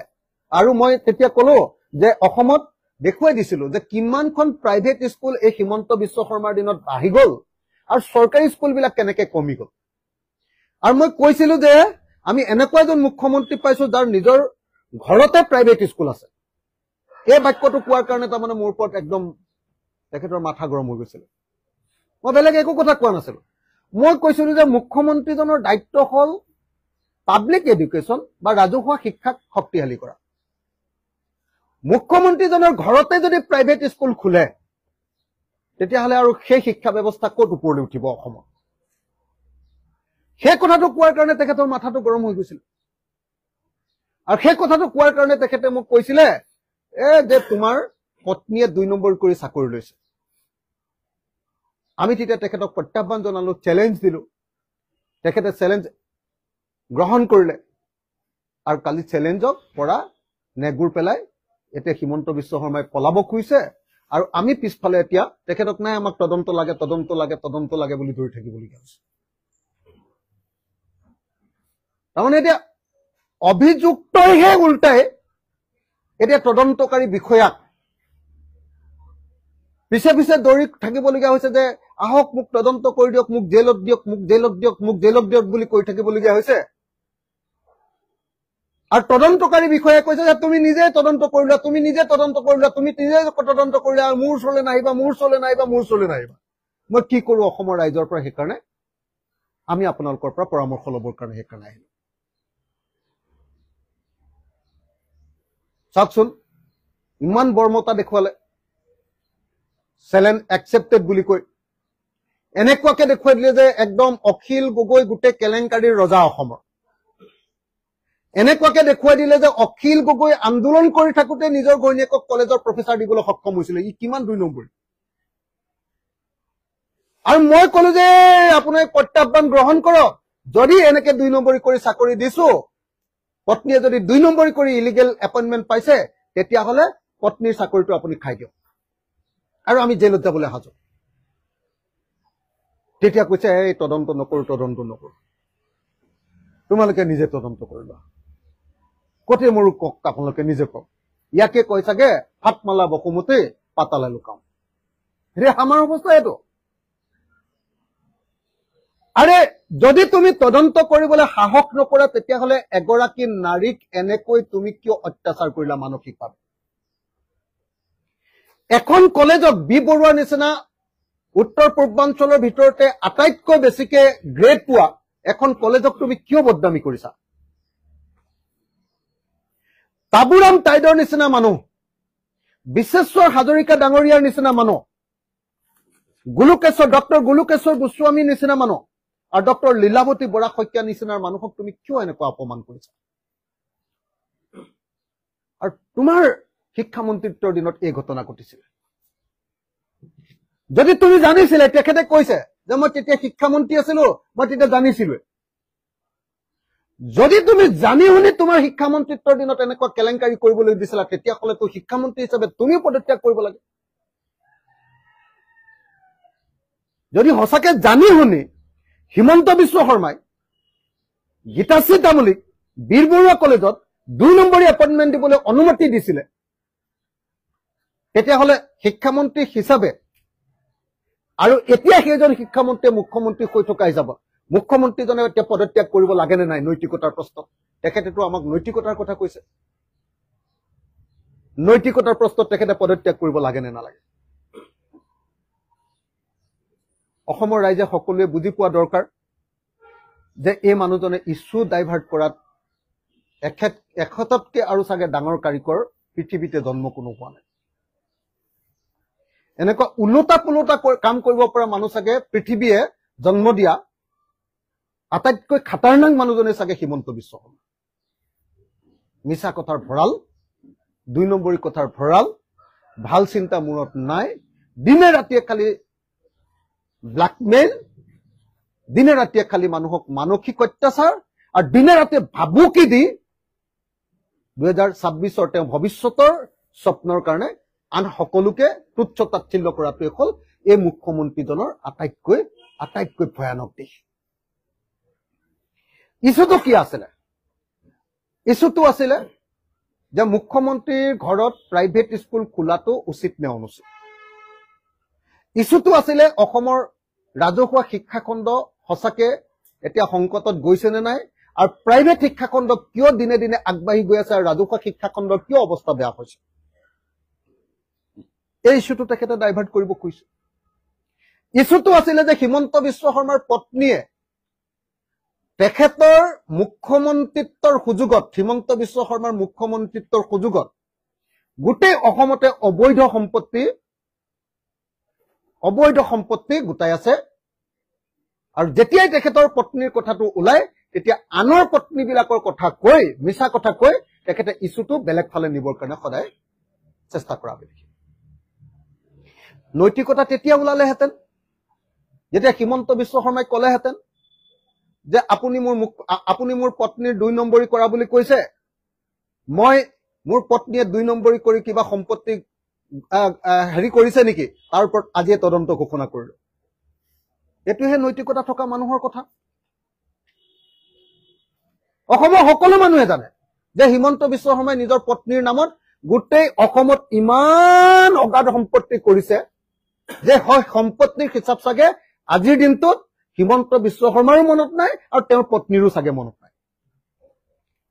আৰু মই তেতিয়া কলো যে অসমত দেখুৱাই দিছিলো যে কিমানখন প্ৰাইভেট স্কুল এই হিমন্ত বিশ্ব শৰ্মাৰ দিনত বাঢ়ি গ'ল আৰু চৰকাৰী স্কুলবিলাক কেনেকে কমি গ'ল। আৰু মই কৈছিলো যে আমি এনেকুৱা এজন মুখ্যমন্ত্ৰী পাইছো যাৰ নিজৰ ঘৰতে প্ৰাইভেট স্কুল আছে। এই বাক্যটো কোৱাৰ কাৰণে তাৰমানে মোৰ ওপৰত একদম তেখেতৰ মাথা গৰম হৈ গৈছিল। মই বেলেগ একো কথা কোৱা নাছিলো। মই কৈছিলো যে মুখ্যমন্ত্ৰীজনৰ দায়িত্ব হ'ল পাব্লিক এডুকেশ্যন বা ৰাজহুৱা শিক্ষাক শক্তিশালী কৰা। মুখ্যমন্ত্ৰীজনৰ ঘৰতে যদি প্ৰাইভেট স্কুল খোলে তেতিয়াহ'লে আৰু সেই শিক্ষা ব্যৱস্থা ক'ত ওপৰলৈ উঠিব অসমত? সেই কথাটো কোৱাৰ কাৰণে তেখেতৰ মাথাটো গৰম হৈ গৈছিল। আৰু সেই কথাটো কোৱাৰ কাৰণে তেখেতে মোক কৈছিলে যে তোমাৰ পত্নীয়ে 2 নম্বৰ কৰি চাকৰি লৈছে। আমি তেতিয়া তেখেতক প্ৰত্যাহ্বান জনালো, চেলেঞ্জ দিলো। তেখেতে চেলেঞ্জ গ্ৰহণ কৰিলে আৰু কালি চেলেঞ্জক পৰা নেগুৰ পেলাই এতিয়া হিমন্ত বিশ্ব শৰ্মাই পলাব খুজিছে। আৰু আমি পিছফালে এতিয়া তেখেতক নাই আমাক তদন্ত লাগে তদন্ত লাগে তদন্ত লাগে বুলি ধৰি থাকিবলগীয়া হৈছে। তাৰমানে এতিয়া অভিযুক্তইহে উল্টাই এতিয়া তদন্তকাৰী বিষয়াক পিছে পিছে দৌৰি থাকিবলগীয়া হৈছে যে আহক মোক তদন্ত কৰি দিয়ক, মোক জেলত দিয়ক, মোক জেলত দিয়ক, মোক জেলত দিয়ক বুলি কৈ থাকিবলগীয়া হৈছে। আৰু তদন্তকাৰী বিষয়াই কৈছে যে তুমি নিজে তদন্ত কৰিলা, তুমি নিজে তদন্ত কৰিলা, তুমি নিজে তদন্ত কৰিলা, আৰু মোৰ ওচৰলৈ নাহিবা, মোৰ ওচৰলৈ নাহিবা, মোৰ ওচৰলৈ নাহিবা। মই কি কৰো অসমৰ ৰাইজৰ পৰা? সেইকাৰণে আমি আপোনালোকৰ পৰা পৰামৰ্শ ল'বৰ কাৰণে সেইকাৰণে আহিলো। চাওকচোন ইমান বৰ্মতা দেখুৱালে। চেলেঞ্জ একচেপ্টেড বুলি কৈ এনেকুৱাকে দেখুৱাই দিলে যে একদম অখিল গগৈ গোটেই কেলেংকাৰীৰ ৰজা অসমৰ এনেকুৱাকে দেখুৱাই দিলে যে অখিল গগৈ আন্দোলন কৰি থাকোতে নিজৰ ঘৈণীয়েকক কলেজৰ প্ৰফেচাৰ দিবলৈ সক্ষম হৈছিল ই কিমান 2 নম্বৰ আৰু মই কলো যে আপুনি প্ৰত্যাহ্বান গ্ৰহণ কৰক যদি এনেকে 2 নম্বৰী কৰি চাকৰি দিছো পত্নীয়ে যদি 2 নম্বৰী কৰি ইলিগেল এপইন্টমেন্ট পাইছে তেতিয়া হলে পত্নীৰ চাকৰিটো আপুনি খাই দিয়ক আৰু আমি জেলত যাবলৈ হাজু তেতিয়া কৈছে এই তদন্ত নকৰো তোমালোকে নিজে তদন্ত কৰিবা কোটে মোৰ কক আপোনালোকে নিজে কক ইয়াকে কৈ চাগে হাতমালা বকুমতে পাতালা লুকাম ৰে আমাৰ অৱস্থা এইটো আৰে যদি তুমি তদন্ত কৰিবলৈ সাহস নকৰা তেতিয়া হলে এগৰাকী নাৰীক এনেকৈ তুমি কিয় অত্যাচাৰ কৰিলা মানসিকভাৱে এখন কলেজত বি বৰুৱা নিচিনা উত্তৰ পূৰ্বাঞ্চলৰ ভিতৰতে আটাইতকৈ বেছিকে গ্ৰেড পোৱা এখন কলেজক তুমি কিয় বদনামি কৰিছা তাবুৰাম টাইডৰ নিচিনা মানুহ বিশেশ্বৰ হাজৰিকা ডাঙৰীয়াৰ নিচিনা মানুহ ডক্টৰ গুলুকেশ্বৰ গোস্বামীৰ নিচিনা মানুহ আৰু ডক্টৰ লীলাৱতী বৰা শইকীয়া নিচিনাৰ মানুহক তুমি কিয় এনেকুৱা অপমান কৰিছা আৰু তোমাৰ শিক্ষামন্ত্ৰীত্বৰ দিনত এই ঘটনা ঘটিছিল যদি তুমি জানিছিলে তেখেতে কৈছে যে মই তেতিয়া শিক্ষামন্ত্ৰী আছিলো মই তেতিয়া জানিছিলো যদি তুমি জানি শুনি তোমাৰ শিক্ষামন্ত্ৰীত্বৰ দিনত এনেকুৱা কেলেংকাৰী কৰিবলৈ দিছিলা তেতিয়া হলে তো শিক্ষামন্ত্ৰী হিচাপে তুমি পদত্যাগ কৰিব লাগে যদি হসাকে জানি শুনি হিমন্ত বিশ্ব শৰ্মাই গীতাশ্ৰী তামুলীক বীৰ বৰুৱা কলেজত 2 নম্বৰী এপইন্টমেন্ট দিবলৈ অনুমতি দিছিলে তেতিয়া হলে শিক্ষামন্ত্ৰী হিচাপে আৰু এতিয়া সেইজন শিক্ষামন্ত্ৰীয়ে মুখ্যমন্ত্ৰী হৈ থকা হিচাপ মুখ্যমন্ত্ৰীজনে এতিয়া পদত্যাগ কৰিব লাগে নে নাই নৈতিকতাৰ প্ৰশ্নত তেখেতেতো আমাক নৈতিকতাৰ কথা কৈছে নৈতিকতাৰ প্ৰশ্নত তেখেতে পদত্যাগ কৰিব লাগে নে নালাগে অসমৰ ৰাইজে সকলোৱে বুজি পোৱা দৰকাৰ যে এই মানুহজনে ইস্যু ডাইভাৰ্ট কৰাত এখততকে আৰু চাগে ডাঙৰ কাৰিকৰ পৃথিৱীতে জন্ম কোনো হোৱা নাই এনেকুৱা উলটা পুলটা কাম কৰিব পৰা মানুহ চাগে পৃথিৱীয়ে জন্ম দিয়া আটাইতকৈ খাতাৰনাক মানুহজনে চাগে হিমন্ত বিশ্ব শৰ্মা মিছা কথাৰ ভঁৰাল 2 নম্বৰী কথাৰ ভঁৰাল ভাল চিন্তা মূৰত নাই দিনে ৰাতিয়ে খালি ব্ল্যাকমেইল দিনে ৰাতিয়ে খালি মানুহক মানসিক অত্যাচাৰ আৰু দিনে ৰাতিয়ে ভাবুকি দি 2026 তেওঁ ভৱিষ্যতৰ স্বপ্নৰ কাৰণে আন সকলোকে তুচ্ছ তাচ্ছিল্য কৰাটোৱে হ'ল এই মুখ্যমন্ত্ৰীজনৰ আটাইতকৈ ভয়ানক দিশ ইছুটো কি আছিলে ইছুটো আছিলে যে মুখ্যমন্ত্ৰীৰ ঘৰত প্ৰাইভেট স্কুল খোলাটো উচিত নে অনুচিত ইছুটো আছিলে অসমৰ ৰাজহুৱা শিক্ষাখণ্ড সঁচাকে এতিয়া সংকটত গৈছে নে নাই আৰু প্ৰাইভেট শিক্ষাখণ্ড কিয় দিনে দিনে আগবাঢ়ি গৈ আছে আৰু ৰাজহুৱা শিক্ষাখণ্ডৰ কিয় অৱস্থা বেয়া হৈছে এই ইছুটো তেখেতে ডাইভাৰ্ট কৰিব খুজিছে ইছুটো আছিলে যে হিমন্ত বিশ্ব শৰ্মাৰ পত্নীয়ে তেখেতৰ মুখ্যমন্ত্ৰীত্বৰ সুযোগত হিমন্ত বিশ্ব শৰ্মাৰ মুখ্যমন্ত্ৰীত্বৰ সুযোগত গোটেই অসমতে অবৈধ সম্পত্তি গোটাই আছে আৰু যেতিয়াই তেখেতৰ পত্নীৰ কথাটো ওলাই তেতিয়া আনৰ পত্নীবিলাকৰ কথা কৈ মিছা কথা কৈ তেখেতে ইছুটো বেলেগ ফালে নিবৰ কাৰণে সদায় চেষ্টা কৰা দেখি নৈতিকতা তেতিয়া ওলালেহেঁতেন যেতিয়া হিমন্ত বিশ্ব শৰ্মাই ক'লেহেঁতেন যে আপুনি মোৰ পত্নীৰ 2 নম্বৰী কৰা বুলি কৈছে মই মোৰ পত্নীয়ে 2 নম্বৰী কৰি কিবা সম্পত্তি হেৰি কৰিছে নেকি তাৰ ওপৰত আজি তদন্ত ঘোষণা কৰিলো এটোহে নৈতিকতা থকা মানুহৰ কথা অসমৰ সকলো মানুহে জানে যে হিমন্ত বিশ্ব শৰ্মাই নিজৰ পত্নীৰ নামত গোটেই অসমত ইমান অগাধ সম্পত্তি কৰিছে যে হয় সম্পত্তিৰ হিচাপ চাগে আজিৰ দিনটোত হিমন্ত বিশ্ব শৰ্মাৰো মনত নাই আৰু তেওঁৰ পত্নীৰো চাগে মনত নাই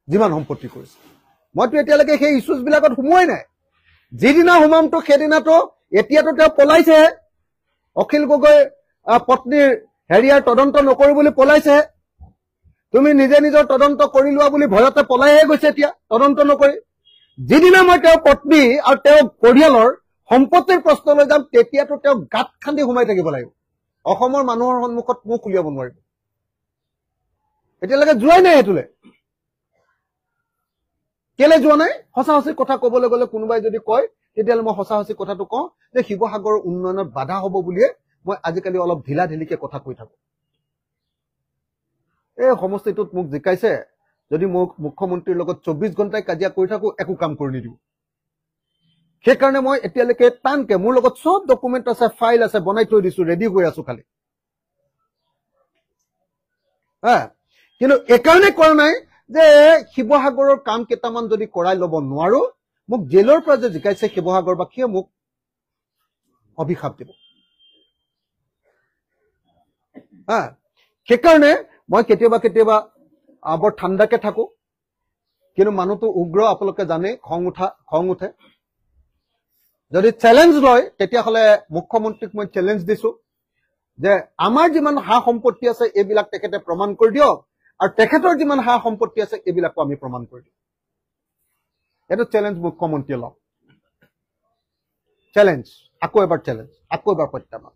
যিমান সম্পত্তি কৰিছে মইতো এতিয়ালৈকে সেই ইছ্যুজ বিলাকত সোমোৱাই নাই যিদিনা সোমামতো সেইদিনাতো এতিয়াতো তেওঁ পলাইছে অখিল গগৈ পত্নীৰ হেৰিয়াৰ তদন্ত নকৰো বুলি পলাইছে তুমি নিজে নিজৰ তদন্ত কৰি লোৱা বুলি ভয়তে পলাইহে গৈছে এতিয়া তদন্ত নকৰি যিদিনা মই তেওঁৰ পত্নী আৰু তেওঁৰ পৰিয়ালৰ সম্পত্তিৰ প্ৰশ্নলৈ যাম তেতিয়াতো তেওঁ গাঁত খান্দি সোমাই থাকিব লাগিব অসমৰ মানুহৰ সন্মুখত মুখ উলিয়াব নোৱাৰিব এতিয়ালৈকে যোৱাই নাই হেতুলে কেলে যোৱা নাই সঁচা সঁচি কথা ক'বলৈ গ'লে কোনোবাই যদি কয় তেতিয়াহ'লে মই সঁচা সঁচি কথাটো কওঁ যে শিৱসাগৰৰ উন্নয়নত বাধা হ'ব বুলিয়ে মই আজিকালি অলপ ঢিলা ঢিলিকে কথা কৈ থাকো এই সমষ্টিটোত মোক জিকাইছে যদি মোক মুখ্যমন্ত্ৰীৰ লগত 24 ঘণ্টাই কাজিয়া কৰি থাকো একো কাম কৰি নিদিও সেইকাৰণে মই এতিয়ালৈকে টানকে মোৰ লগত সব ডকুমেণ্ট আছে ফাইল আছে বনাই থৈ দিছো ৰেডি হৈ আছো খালি কিন্তু এইকাৰণে কৰা নাই যে শিৱসাগৰৰ কাম কেইটামান যদি কৰাই ল'ব নোৱাৰো মোক জেলৰ পৰা যে জিকাইছে শিৱসাগৰবাসীয়ে মোক অভিশাপ দিব সেইকাৰণে মই কেতিয়াবা কেতিয়াবা বৰ ঠাণ্ডাকে থাকো কিন্তু মানুহটো উগ্ৰ আপোনালোকে জানে খং উঠে যদি চ্যালেঞ্জ লয় তেতিয়াহ'লে মুখ্যমন্ত্ৰীক মই চ্যালেঞ্জ দিছো যে আমাৰ যিমান হা সম্পত্তি আছে এইবিলাক তেখেতে প্ৰমাণ কৰি দিয়ক আৰু তেখেতৰ যিমান হা সম্পত্তি আছে এইবিলাকো আমি প্ৰমাণ কৰি দিম এটা চ্যালেঞ্জ মুখ্যমন্ত্ৰীয়ে লওক চ্যালেঞ্জ আকৌ এবাৰ প্ৰত্যাহ্বান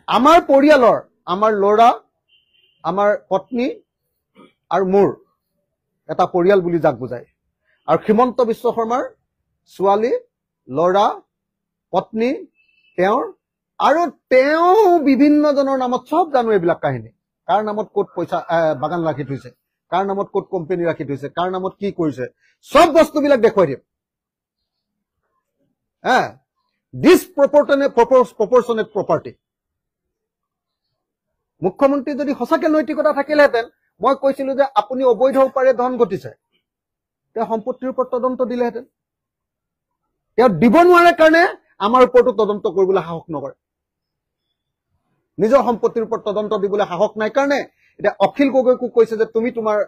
আমাৰ পৰিয়ালৰ আমাৰ ল'ৰা আমাৰ পত্নী আৰু মোৰ এটা পৰিয়াল বুলি যাক বুজায় আৰু হিমন্ত বিশ্ব শৰ্মাৰ ছোৱালী ল'ৰা পত্নী তেওঁৰ আৰু তেওঁ বিভিন্নজনৰ নামত সব জানো এইবিলাক কাহিনী কাৰ নামত ক'ত পইচা বাগান ৰাখি থৈছে কাৰ নামত ক'ত কোম্পানী ৰাখি থৈছে কাৰ নামত কি কৰিছে সব বস্তুবিলাক দেখুৱাই দিম ডিছপ্ৰপৰ্চনেট প্ৰপাৰ্টি মুখ্যমন্ত্ৰী যদি সঁচাকে নৈতিকতা থাকিলেহেঁতেন মই কৈছিলো যে আপুনি অবৈধ উপায়েৰে ধন ঘটিছে তেওঁ সম্পত্তিৰ ওপৰত তদন্ত দিলেহেঁতেন তেওঁ দিব নোৱাৰে কাৰণে আমাৰ ওপৰতো তদন্ত কৰিবলৈ সাহস নকৰে নিজৰ সম্পত্তিৰ ওপৰত তদন্ত দিবলৈ সাহস নাই কাৰণে এতিয়া অখিল গগৈকো কৈছে যে তুমি তোমাৰ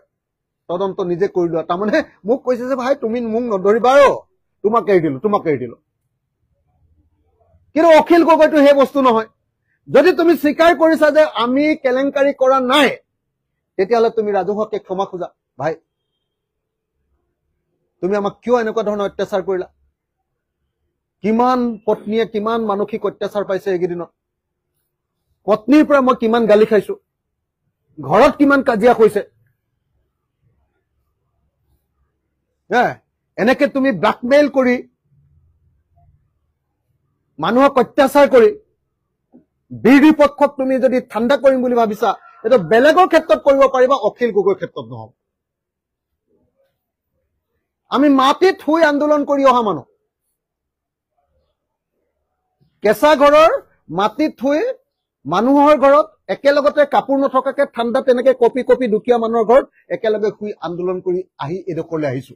তদন্ত নিজে কৰি লোৱা তাৰমানে মোক কৈছে যে ভাই তুমি মোক নধৰিবা আৰু তোমাক এৰি দিলো কিন্তু অখিল গগৈটো সেই বস্তু নহয় যদি তুমি স্বীকাৰ কৰিছা যে আমি কেলেংকাৰী কৰা নাই তেতিয়াহ'লে তুমি ৰাজহুৱাকে ক্ষমা খোজা ভাই তুমি আমাক কিয় এনেকুৱা ধৰণৰ অত্যাচাৰ কৰিলা কিমান পত্নীয়ে কিমান মানসিক অত্যাচাৰ পাইছে এইকেইদিনত পত্নীৰ পৰা মই কিমান গালি খাইছো ঘৰত কিমান কাজিয়া হৈছে এনেকে তুমি ব্লাকমেইল কৰি মানুহক অত্যাচাৰ কৰি বিৰোধী পক্ষক তুমি যদি ঠাণ্ডা কৰিম বুলি ভাবিছা এটা বেলেগৰ ক্ষেত্ৰত কৰিব পাৰিবা অখিল গগৈৰ ক্ষেত্ৰত নহব আমি মাটিত শুই আন্দোলন কৰি অহা মানুহ কেঁচা ঘৰৰ মাটিত শুই মানুহৰ ঘৰত একেলগতে কাপোৰ নথকাকে ঠাণ্ডা তেনেকে কপি কপি দুখীয়া মানুহৰ ঘৰত একেলগে শুই আন্দোলন কৰি আহি এডোখৰলৈ আহিছো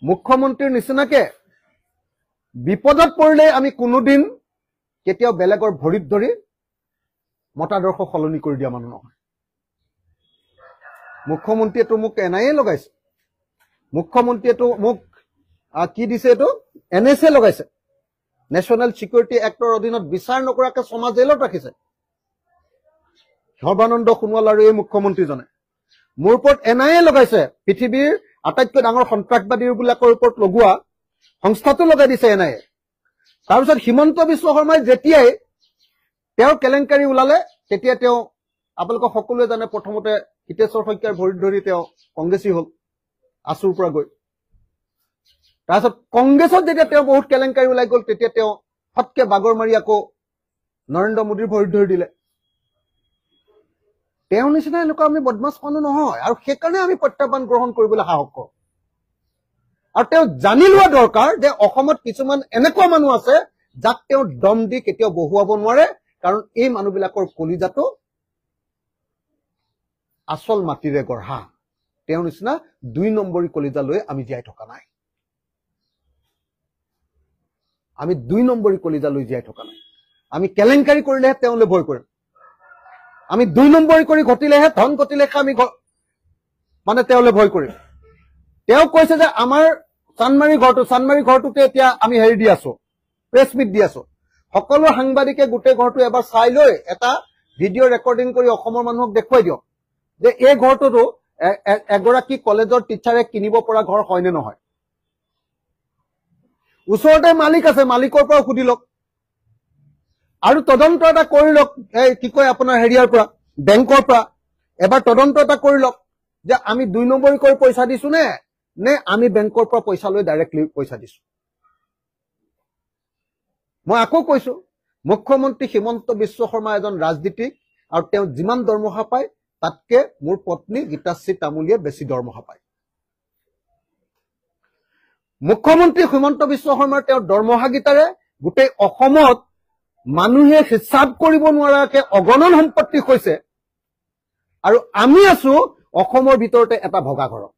মুখ্যমন্ত্ৰীৰ নিচিনাকে বিপদত পৰিলে আমি কোনোদিন কেতিয়াও বেলেগৰ ভৰিত ধৰি মতাদৰ্শ সলনি কৰি দিয়া মানুহ নহয় মুখ্যমন্ত্ৰীয়েতো মোক এনআইএ লগাইছে মুখ্যমন্ত্ৰীয়েতো মোক কি দিছে এইটো এনএছএ লগাইছে নেশ্যনেল চিকিউৰিটি এক্টৰ অধীনত বিচাৰ নকৰাকে সমাজ জেলত ৰাখিছে সৰ্বানন্দ সোণোৱাল আৰু এই মুখ্যমন্ত্ৰীজনে মোৰ ওপৰত এনআইএ লগাইছে পৃথিৱীৰ আটাইতকৈ ডাঙৰ সন্ত্ৰাসবাদীবিলাকৰ ওপৰত লগোৱা সংস্থাটো লগাই দিছে এনআইএ তাৰপিছত হিমন্ত বিশ্ব শৰ্মাই যেতিয়াই তেওঁৰ কেলেংকাৰী ওলালে তেতিয়া তেওঁ আপোনালোকক সকলোৱে জানে প্ৰথমতে হিতেশ্বৰ শইকীয়াৰ ভৰিত ধৰি তেওঁ কংগ্ৰেছী হ'ল আছুৰ পৰা গৈ তাৰপিছত কংগ্ৰেছত যেতিয়া তেওঁ বহুত কেলেংকাৰী ওলাই গ'ল তেতিয়া তেওঁ ফটকে বাগৰ মাৰি আকৌ নৰেন্দ্ৰ মোদীৰ ভৰিত ধৰি দিলে তেওঁ নিচিনা এনেকুৱা আমি বদমাছ মানুহ নহয় আৰু সেইকাৰণে আমি প্ৰত্যাহ্বান গ্ৰহণ কৰিবলৈ সাহস কৰোঁ আৰু তেওঁ জানি লোৱা দৰকাৰ যে অসমত কিছুমান এনেকুৱা মানুহ আছে যাক তেওঁ দম দি কেতিয়াও বহুৱাব নোৱাৰে কাৰণ এই মানুহবিলাকৰ কলিজাটো আচল মাটিৰে গঢ়া তেওঁৰ নিচিনা 2 নম্বৰী কলিজা লৈ আমি জীয়াই থকা নাই আমি 2 নম্বৰী কলিজা লৈ জীয়াই থকা নাই আমি কেলেংকাৰী কৰিলেহে তেওঁলৈ ভয় কৰিম আমি 2 নম্বৰী কৰি ঘটিলেহে ধন ঘটিলেহে আমি মানে তেওঁলৈ ভয় কৰিম তেওঁ কৈছে যে আমাৰ চানমাৰী ঘৰটোতে এতিয়া আমি হেৰি দি আছো প্ৰেছ মিট দি আছো সকলো সাংবাদিকে গোটেই ঘৰটো এবাৰ চাই লৈ এটা ভিডিঅ' ৰেকৰ্ডিং কৰি অসমৰ মানুহক দেখুৱাই দিয়ক যে এই ঘৰটোতো এগৰাকী কলেজৰ টিচাৰে কিনিব পৰা ঘৰ হয়নে নহয় ওচৰতে মালিক আছে, মালিকৰ পৰা সুধি লওক আৰু তদন্ত এটা কৰি লওক। এই কি কয় আপোনাৰ হেৰিয়াৰ পৰা, বেংকৰ পৰা এবাৰ তদন্ত এটা কৰি লওক যে আমি 2 নম্বৰী কৰি পইচা দিছো নে আমি বেংকৰ পৰা পইচা লৈ ডাইৰেক্টলি পইচা দিছো। মই আকৌ কৈছো, মুখ্যমন্ত্ৰী হিমন্ত বিশ্ব শৰ্মা এজন ৰাজনীতিক আৰু তেওঁ যিমান দৰমহা পায় তাতকে মোৰ পত্নী গীতাশ্ৰী তামুলীয়ে বেছি দৰমহা পায়। মুখ্যমন্ত্ৰী হিমন্ত বিশ্ব শৰ্মাৰ তেওঁৰ দৰমহাগীতাৰে গোটেই অসমত মানুহে হিচাপ কৰিব নোৱাৰাকে অগণন সম্পত্তি হৈছে আৰু আমি আছো অসমৰ ভিতৰতে এটা ভগা ঘৰত।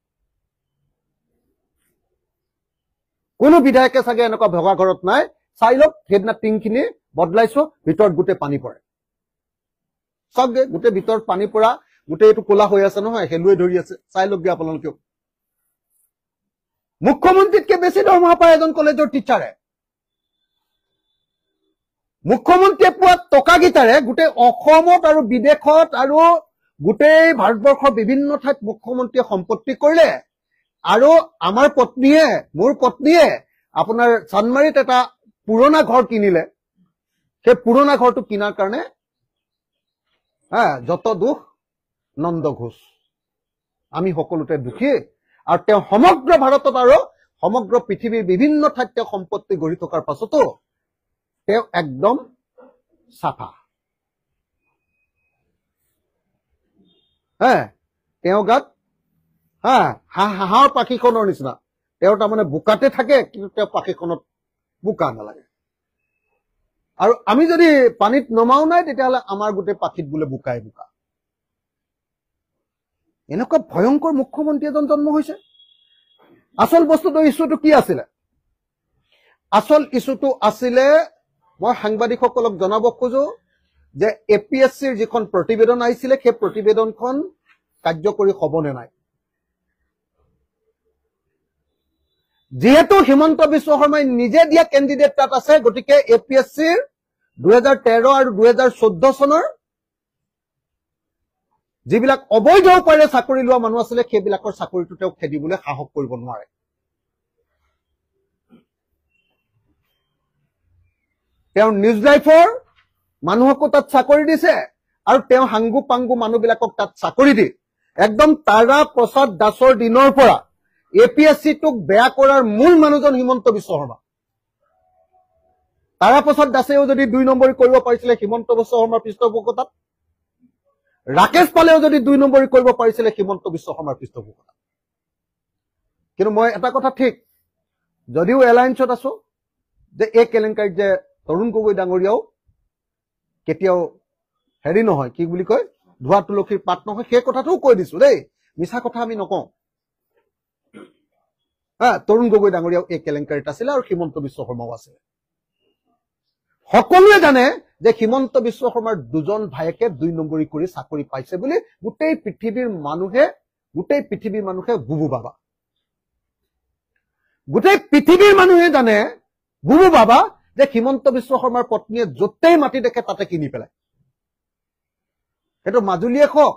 কোনো বিধায়কে চাগে এনেকুৱা ভগা ঘৰত নাই। চাই লওক, সেইদিনা টিংখিনি বদলাইছো, ভিতৰত গোটেই পানী পৰে। চাওকগে, গোটেই ভিতৰত পানী পৰা, গোটেই এইটো কোলা হৈ আছে নহয়, শেলুৱে ধৰি আছে। চাই লওকগে আপোনালোকেও। মুখ্যমন্ত্ৰীতকে বেছি দৰমহা পায় এজন কলেজৰ টিচাৰে। মুখ্যমন্ত্ৰীয়ে পোৱা টকাকেইটাৰে গোটেই অসমত আৰু বিদেশত আৰু গোটেই ভাৰতবৰ্ষৰ বিভিন্ন ঠাইত মুখ্যমন্ত্ৰীয়ে সম্পত্তি কৰিলে আৰু আমাৰ পত্নীয়ে, মোৰ পত্নীয়ে আপোনাৰ চানমাৰীত এটা পুৰণা ঘৰ কিনিলে। সেই পুৰণা ঘৰটো কিনাৰ কাৰণে যত দুখ নন্দ ঘোষ, আমি সকলোতে দুখী। আৰু তেওঁ সমগ্ৰ ভাৰতত আৰু সমগ্ৰ পৃথিৱীৰ বিভিন্ন ঠাইত তেওঁ সম্পত্তি গঢ়ি থকাৰ পাছতো তেওঁ একদম চাফা। তেওঁ গাত হাঁহৰ পাখিখনৰ নিচিনা, তেওঁ তাৰমানে বোকাতে থাকে, কিন্তু তেওঁ পাখিখনত বোকা নালাগে। আৰু আমি যদি পানীত নমাও নাই, তেতিয়াহ'লে আমাৰ গোটেই পাখিত বোলে বোকাই বোকা। এনেকুৱা ভয়ংকৰ মুখ্যমন্ত্ৰী এজন জন্ম হৈছে। আচল বস্তুটো, ইছ্যুটো কি আছিলে? আচল ইছ্যুটো আছিলে, মই সাংবাদিকসকলক জনাব খোজো যে APSCৰ যিখন প্ৰতিবেদন আহিছিলে, সেই প্ৰতিবেদনখন কাৰ্যকৰী হ'বনে নাই। যিহেতু হিমন্ত বিশ্ব শৰ্মাই নিজে দিয়া কেণ্ডিডেট তাত আছে, গতিকে APSCৰ 2013 আৰু 2014 চনৰ যিবিলাক অবৈধ উপায়েৰে চাকৰি লোৱা মানুহ আছিলে, সেইবিলাকৰ চাকৰিটো তেওঁক খেদিবলৈ সাহস কৰিব নোৱাৰে। তেওঁ নিউজ লাইফৰ মানুহকো তাত চাকৰি দিছে আৰু তেওঁ হাংগু পাংগু মানুহবিলাকক তাত চাকৰি দি একদম তাৰা প্ৰসাদ দাসৰ দিনৰ পৰা APSCটোক বেয়া কৰাৰ মূল মানুহজন হিমন্ত বিশ্ব শৰ্মা। তাৰা প্ৰসাদ দাসেও যদি 2 নম্বৰী কৰিব পাৰিছিলে হিমন্ত বিশ্ব শৰ্মাৰ পৃষ্ঠপোষকতাত, ৰাকেশ পালেও যদি 2 নম্বৰী কৰিব পাৰিছিলে হিমন্ত বিশ্ব শৰ্মাৰ পৃষ্ঠপোষকতাত। কিন্তু মই এটা কথা ঠিক, যদিও এলায়েন্সত আছো যে এই কেলেংকাৰীত যে তৰুণ গগৈ ডাঙৰীয়াও কেতিয়াও হেৰি নহয়, কি বুলি কয়, ধোৱা তুলসীৰ পাত নহয়, সেই কথাটোও কৈ দিছো দেই, মিছা কথা আমি নকওঁ। তৰুণ গগৈ ডাঙৰীয়াও এই কেলেংকাৰীত আছিলে আৰু হিমন্ত বিশ্ব শৰ্মাও আছিলে। সকলোৱে জানে যে হিমন্ত বিশ্ব শৰ্মাৰ 2জন ভায়েকে 2 নম্বৰী কৰি চাকৰি পাইছে বুলি গোটেই পৃথিৱীৰ মানুহে বুবু বাবা। গোটেই পৃথিৱীৰ মানুহে জানে বুবু বাবা যে হিমন্ত বিশ্ব শৰ্মাৰ পত্নীয়ে য'তেই মাটি দেখে তাতে কিনি পেলায়। সেইটো মাজুলীয়ে হওক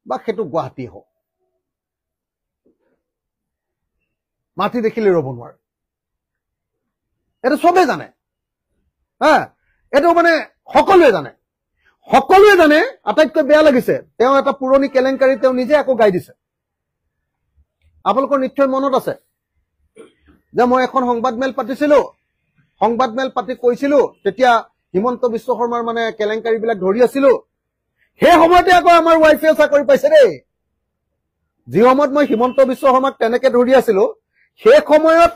বা সেইটো গুৱাহাটীয়ে হওক, মাটি দেখিলে ৰ'ব নোৱাৰে। এইটো চবেই জানে, এইটো মানে সকলোৱে জানে। আটাইতকৈ বেয়া লাগিছে, তেওঁ এটা পুৰণি কেলেংকাৰী তেওঁ নিজে আকৌ গাই দিছে। আপোনালোকৰ নিশ্চয় মনত আছে যে মই এখন সংবাদমেল পাতিছিলো, সংবাদমেল পাতি কৈছিলো, তেতিয়া হিমন্ত বিশ্ব শৰ্মাৰ মানে কেলেংকাৰীবিলাক ধৰি আছিলো। সেই সময়তে আকৌ আমাৰ ৱাইফে চাকৰি পাইছে দেই। যি সময়ত মই হিমন্ত বিশ্ব শৰ্মাক তেনেকে ধৰি আছিলো, সেই সময়ত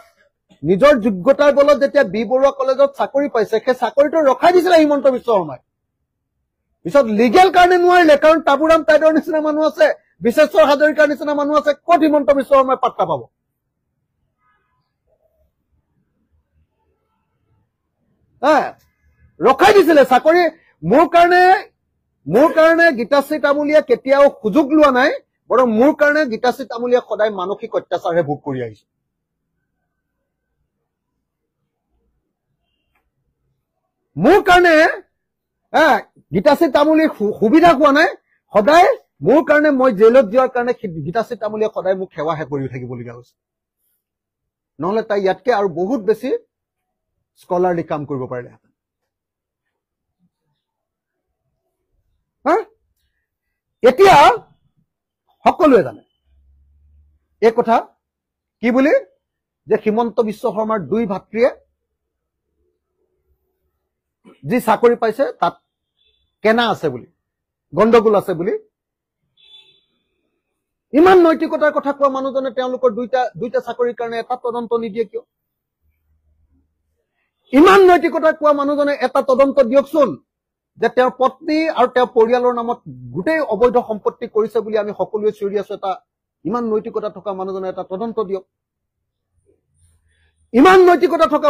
নিজৰ যোগ্যতাৰ বলত যেতিয়া বি বৰুৱা কলেজত চাকৰি পাইছে, সেই চাকৰিটো ৰখাই দিছিলে হিমন্ত বিশ্ব শৰ্মাই। পিছত লিগেল কাৰণে নোৱাৰিলে, কাৰণ তাবুৰাম টাইডৰ নিচিনা মানুহ আছে, বিশেশ্বৰ হাজৰিকাৰ নিচিনা মানুহ আছে, ক'ত হিমন্ত বিশ্ব শৰ্মাই পাত্তা পাব। ৰখাই দিছিলে চাকৰি। মোৰ কাৰণে গীতাশ্ৰী তামুলীয়ে কেতিয়াও সুযোগ লোৱা নাই, বৰং মোৰ কাৰণে গীতাশ্ৰী তামুলীয়ে সদায় মানসিক অত্যাচাৰহে ভোগ কৰি আহিছে। মোৰ কাৰণে গীতাশ্ৰী তামুলীৰ সুবিধা হোৱা নাই, সদায় মোৰ কাৰণে, মই জেলত যোৱাৰ কাৰণে গীতাশ্ৰী তামুলীয়ে সদায় মোক সেৱাহে কৰি থাকিবলগীয়া হৈছে। নহলে তাই ইয়াতকে আৰু বহুত বেছি স্কলাৰলি কাম কৰিব পাৰিলেহেঁতেন। এতিয়া সকলোৱে জানে এই কথা কি বুলি, যে হিমন্ত বিশ্ব শৰ্মাৰ 2 ভাতৃয়ে যি চাকৰি পাইছে তাত কেনা আছে বুলি, গণ্ডগোল আছে বুলি। ইমান নৈতিকতাৰ কথা কোৱা মানুহজনে তেওঁলোকৰ দুইটা চাকৰিৰ কাৰণে এটা তদন্ত নিদিয়ে কিয়? ইমান নৈতিকতা কোৱা মানুহজনে এটা তদন্ত দিয়কচোন, যে তেওঁৰ পত্নী আৰু তেওঁৰ পৰিয়ালৰ নামত গোটেই অবৈধ সম্পত্তি কৰিছে বুলি আমি সকলোৱে চিঞৰি আছো। এটা ইমান নৈতিকতা থকা মানুহজনে এটা তদন্ত দিয়ক। ইমান নৈতিকতা থকা